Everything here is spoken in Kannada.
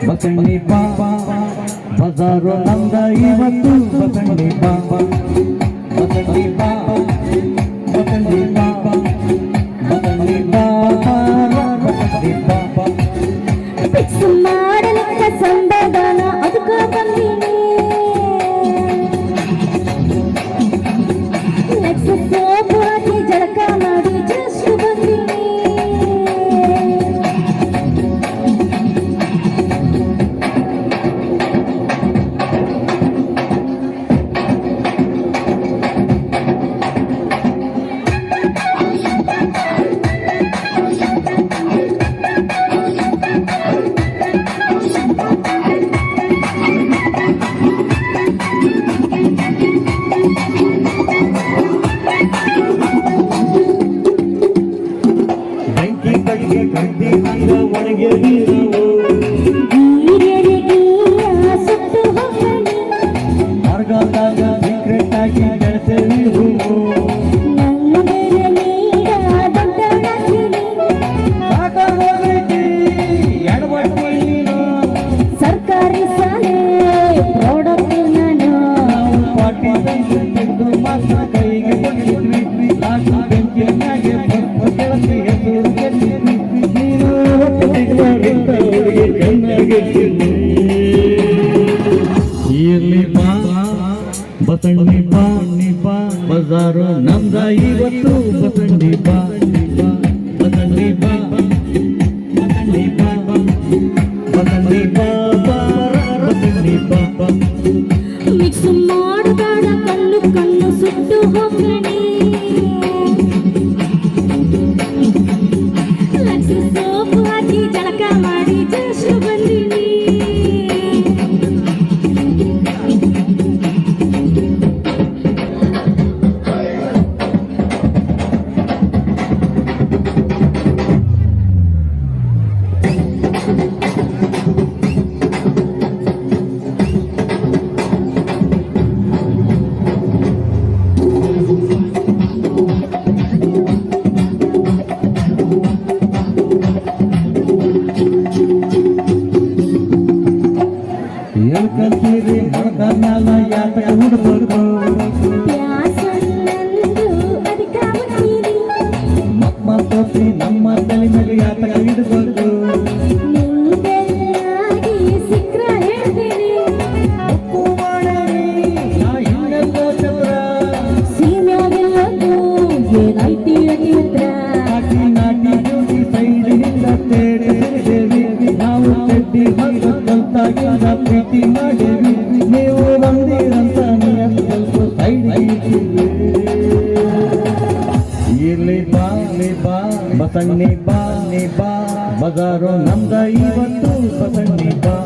ಬಸಣ್ಣಿ ಬಾ ಬಜಾರು ನಂದ ಇವತ್ತು ಬಸಣ್ಣಿ ಬಾ ಬಸಣ್ಣಿ ಬಾ ಬಸಣ್ಣಿ ಬಾ ಬಸಣ್ಣಿ ಬಾ ಬಸಣ್ಣಿ ಬಾ ಫಿಕ್ಸ್ ಮಾಡಲಿಕ್ಕ ಸಂಬಂಧನ ಅದಕ್ಕ ಬಂದೀನಿ ನೆಕ್ಸ್ಟ್ ಸೋಪು ಹಾಕಿ ಜಳಕ ಮಾಡಿ ಜಸ್ಟ್ ಬಂದೀನಿ ಸರ್ಕಾರಿ ಶಾಲೆ ಪ್ರಾಡಕ್ಟ್ ನಾನು ಇಲ್ಲಿ ಬಾ ಬಸಣ್ಣಿ ಬಾ ಬಜಾರು ನಮ್ದ ಇವತ್ತು ಬಸಣ್ಣಿ ಬಾ ಬಸಣ್ಣಿ ಬಾ ಬಸಣ್ಣಿ ಬಾ ಬಸಣ್ಣಿ ಬಾ ಬಸಣ್ಣಿ ಬಾ ಮಿಕ್ಸ್ ಮಾಡಬೇಡ ಕಣ್ಣು ಕಣ್ಣು ಸುಟ್ಟು ಹೋಗ್ರಣಿ ಸೋಪು ಹಾಕಿ ಜಳಕ ಮಾಡಿ ಜಸ್ಟ್ ಬಂದೀನಿ ಕಲ್ತೀರಿ ಮನದನ್ನೆಲ್ಲ ಯಾತಕ ಹುಡ್ಬೇಕು ಮಕ್ಕಳು ನಮ್ಮ ತಲೆ ಮೇಲೆ ಯಾತಕ ಹಿಡ್ಬೇಕು ನಾವು ಪ್ರೀತಿ ಮಾಡಿವಿ ನೀವು ಬಂದಿರಂತ ಸ್ವಲ್ಪ ಸೈಡ್ ಇಲ್ಲಿ ಬಾ ಬಸಣ್ಣಿ ಬಾ ಬಜಾರು ನಮ್ದ ಇವತ್ತು ಬಸಣ್ಣಿ ಬಾ